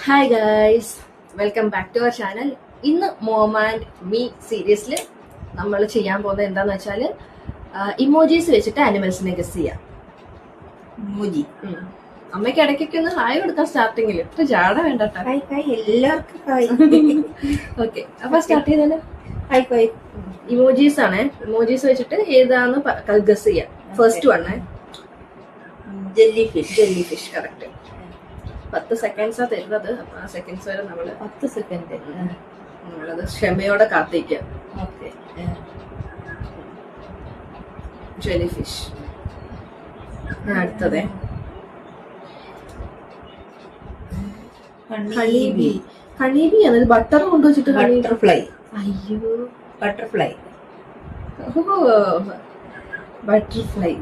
Hi guys, welcome back to our channel. ഇന്ന് mom and me സീരീസിൽ നമ്മൾ ചെയ്യാൻ പോകുന്നത് എന്താന്ന് വെച്ചാൽ ഇമോജീസ് വെച്ചിട്ട് ആനിമൽസിനെ ഗസ് ചെയ്യാം. ഇമോജി. അമ്മയ്ക്ക് ഇടയ്ക്കൊക്കെ ഒന്ന് ഹായ് കൊടുക്കാം സ്റ്റാർട്ടിങ്ങിൽ. ഇപ്പൊ ജാട വേണ്ടട്ടോ. ഹായ് ഹായ് എല്ലാവർക്കും ഹായ്. ഓക്കെ, അപ്പൊ സ്റ്റാർട്ട് ചെയ്താലോ. Hi hi. ഇമോജീസ് ആണ്. ഇമോജീസ് വെച്ചിട്ട് ഏതാന്ന് ഗസ് ചെയ്യാം. First one jelly fish. Jelly fish. Correct. 10 സെക്കൻഡ്സാ തരുന്നത്. അപ്പൊ ആ സെക്കൻഡ്സ് വരെ 10 സെക്കൻഡ് നമ്മളത് ക്ഷമയോടെ കാത്തിരിക്കാം. ഓക്കെ. Jelly fish. അടുത്തത് ഹണീബി. ഹണീബി ആണ് ബട്ടർ കൊണ്ടുവച്ചിട്ട്. ബട്ടർഫ്ലൈ. അയ്യോ, ബട്ടർഫ്ലൈ. ബട്ടർഫ്ലൈ.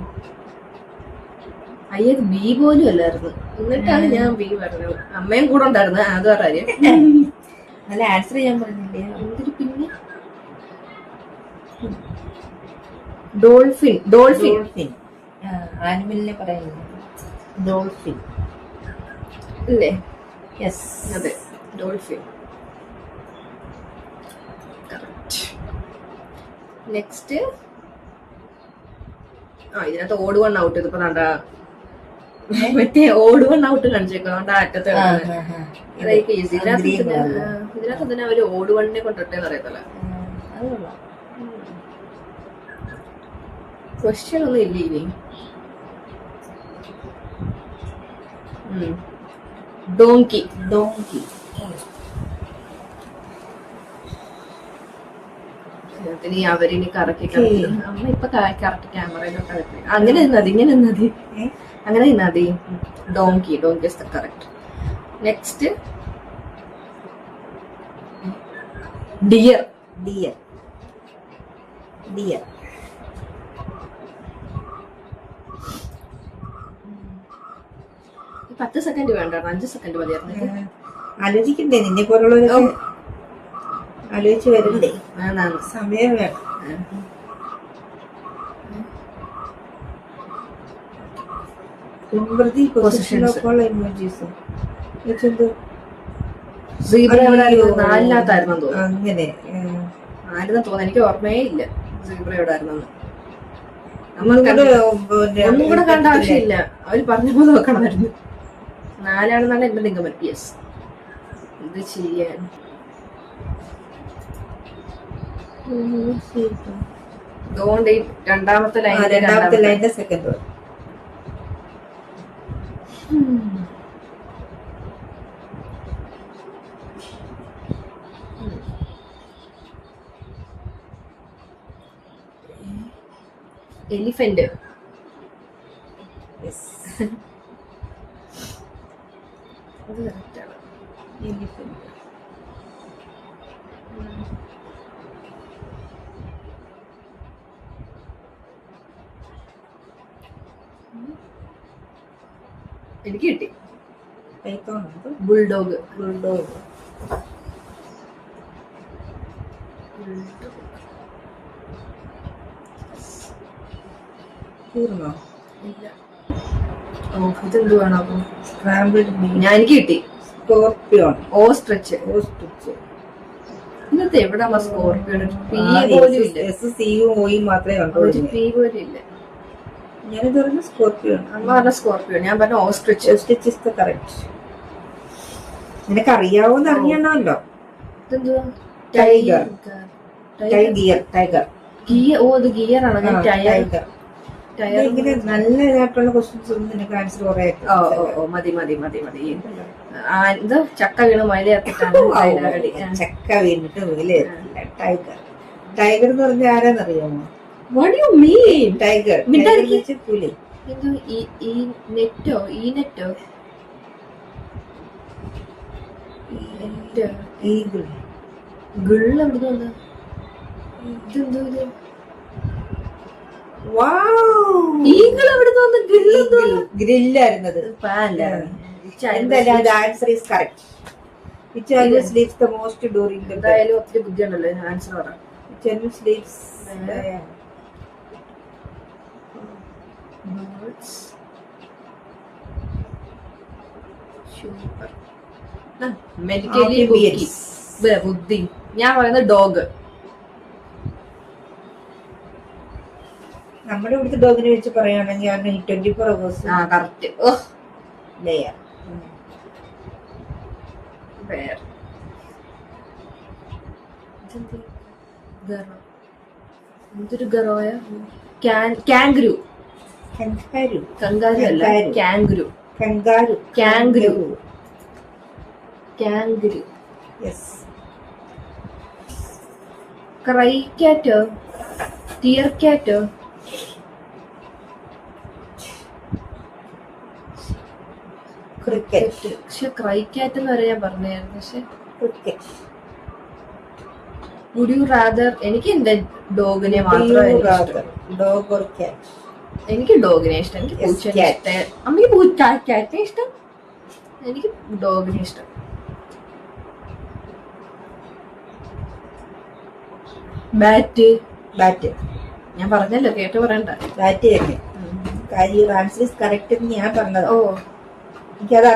അയ്യത് ബി പോലും അല്ലായിരുന്നു. എന്നിട്ടാണ് ഞാൻ ബി പറഞ്ഞത്. അമ്മയും കൂടെ ഉണ്ടായിരുന്നു. അത് പറയാം. നല്ല ആൻസർ ചെയ്യാൻ പറഞ്ഞില്ലേ? എന്തൊരു പിന്നെ ഡോൾഫിൻ. ഡോൾഫിൻ. ഡോൾഫിൻ ആനിമലിനെ പറയുന്നത് ഡോൾഫിൻ അല്ലേ? യെസ്, അതെ, ഡോൾഫിൻ. കറക്റ്റ്. നെക്സ്റ്റ് ഇതിനകത്ത് ഓട് വൺ ഔട്ട്. ഇതിപ്പോ കണ്ട മറ്റേ ഓട് വൺ ഔട്ട് കാണിച്ചേക്കോ അറ്റത്ത്. അതൊക്കെ ഈസി. ഇതിനകത്ത് തന്നെ അവര് ഓട് വണ്ണിനെ കൊണ്ടിട്ടേന്ന് അറിയത്തില്ല. ക്വസ്റ്റ്യൻ ഒന്നും ഇല്ല ഇനി. ഡോങ്കി. ഡോങ്കി. ഇനി അവരിനി കറക്കി അമ്മ ഇപ്പൊ കറക്റ്റ് ക്യാമറയിലൊക്കെ വെക്കും. അങ്ങനെ നിന്നത്, ഇങ്ങനെ നിന്നത്, അങ്ങനെ നിന്നത്. Donkey. Donkey is the correct. Next dear. Dear. Dear. 10 second വേണ്ട, 5 സെക്കൻഡ് മതിയായിരുന്നു. ആലോചിക്കണ്ടേ? നിന്നെ പോലുള്ളവരൊക്കെ ആലോചിച്ച് വരണ്ടേ? സമയം വേണം. നാലിനകത്തായിരുന്നു തോന്നുന്നു. അങ്ങനെ ആയിരുന്നു തോന്നുന്നു. എനിക്ക് ഓർമ്മയേ ഇല്ല സീബ്ര എവിടെ ആയിരുന്നു. ഒന്നും കൂടെ കണ്ട ആവശ്യമില്ല. അവര് പറഞ്ഞപ്പോ നോക്കണമായിരുന്നു. 4ആണെന്നാണ് എന്റെ നിഗമനം. യെസ്. ഇത് ചെയ്യാൻ അതുകൊണ്ട് ഈ രണ്ടാമത്തെ ലൈനിന്റെ സെക്കൻഡ് എലിഫന്റ്. അത് കറക്റ്റാണ്. എലിഫന്റ്. എനിക്ക് കിട്ടി. ബുൾഡോഗ്. ബുൾഡോഗ്. തീർന്നോ? ഇതെന്തുവാണോ? ഞാൻ എനിക്ക് കിട്ടി. സ്കോർപ്പിയോൺ. ഓസ്ട്രിച്ച്. ഓസ്ട്രിച്ച്. ഇന്നത്തെ എവിടെ സ്കോർപ്പിയോൺ? പി പോലും ഇല്ല. എസ് സിയും ഓയും മാത്രമേ കണ്ടു. പി പോലും ഇല്ല. ഞാനിത് പറഞ്ഞു സ്കോർപ്പിയോൺ. അമ്മ പറഞ്ഞ സ്കോർപ്പിയോൺ, ഞാൻ പറഞ്ഞ ostrich. Ostrich is the correct. നിനക്ക് അറിയാവോന്ന് അറിയണമല്ലോ. ഇതെന്തുവാ? ടൈഗർ. ടൈഗർ. ടൈഗർ. ഗിയർ. ഓ, അത് ഗിയർ ആണ്. ഞാൻ ടൈഗർ. ഇങ്ങനെ നല്ല ഇതായിട്ടുള്ള ക്വസ്റ്റ്യൻസ് ഒന്നും നിനക്ക് ആൻസർ പറയാം. മതി മതി മതി മതി. ഇത് ചക്ക വീണ് മയിലേർത്തിട്ടാണ്. ചക്ക വീണിട്ട് മയിലേർത്തില്ല. ടൈഗർ. ടൈഗർ എന്ന് പറഞ്ഞാൽ ആരാന്നറിയാമോ? What do you mean? Tiger. പുലി. ഈ നെറ്റോ? ഈ നെറ്റോ? ഈഗിൾ. ഗിൾ എവിടെ വന്ന? ഇതെന്തോ ഇത്? ഈഗിൾ എവിടെ വന്ന? ഗ്രില്ലായിരുന്നത്. എന്തായാലും answer is correct. Which always sleeps the most during the day. എന്തായാലും ഒത്തിരി ബുദ്ധിയുണ്ടല്ലോ ആൻസർ പറയാം. Which always sleeps birds. Super. Medically Amphibians. ബുദ്ധി. ഞാൻ പറയുന്നത് ഡോഗ്. നമ്മുടെ ഇവിടുത്തെ ഡോഗിനെ വെച്ച് പറയുകയാണെങ്കിൽ അവന് 24 hours കറക്റ്റ്. ലെയർ. എന്തൊരു ഗറോയ. കാങ്ക്രു. കങ്കാരു. കങ്കാരു അല്ല, കാങ്ക്രു. കങ്കാരു. കാങ്ക്രു. കാങ്ക്രു. യെസ്. ക്രൈ കാറ്റ്. ടിയർ കാറ്റ്. ക്രിക്കറ്റ്. പക്ഷെ ക്രൈ കാറ്റ് എന്ന് വരെ ഞാൻ പറഞ്ഞായിരുന്നു. പക്ഷെ ക്രിക്കറ്റ്. Would you rather. എനിക്ക് എന്റെ ഡോഗിനെ മാത്രമേ ഡോഗ് ഓർ കാറ്റ്. എനിക്ക് ഡോഗിനെ ഇഷ്ടം. എനിക്ക് Yes, പൂച്ചനെ cat. ഇഷ്ടം. അമ്മയ്ക്ക് കാറ്റിനെ ഇഷ്ടം. എനിക്ക് ഡോഗിനെ ഇഷ്ടം. ബാറ്റ്. ബാറ്റ്. ഞാൻ പറഞ്ഞല്ലോ, കേട്ട് പറയണ്ട. ബാറ്റ് തന്നെ. കാര്യം ആൻസർ ഇസ് കറക്റ്റ് എന്ന് ഞാൻ പറഞ്ഞത്. ഓ എനിക്കത്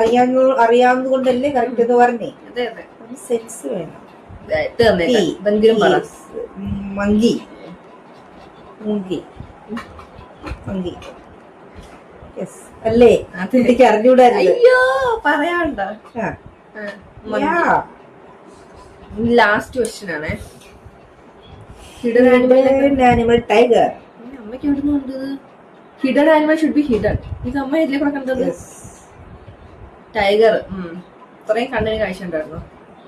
അറിയാവുന്നത് കൊണ്ടല്ലേ കറക്റ്റ് എന്ന് പറഞ്ഞേ. അതെ അതെ. സെൻസ് വേണം. ബാറ്റ് തന്നേക്കാം. എന്തെങ്കിലും പറ. മങ്കി. മുങ്കി. മങ്കി. യെസ് അല്ലേ? എനിക്ക് അറിഞ്ഞൂടായിരുന്നു. അയ്യോ പറയാണ്ട. ലാസ്റ്റ് ക്വസ്റ്റ്യൻ ആണേ. Hidden animal tiger. അമ്മയ്ക്ക് എവിടുന്ന് കണ്ടത്? Hidden animal should be hidden. ഇത് അമ്മ ഇതിലെ കൂടെ കണ്ടത്. ടൈഗർ. ഇത്രയും കണ്ണിന് കാഴ്ച ഉണ്ടായിരുന്നു.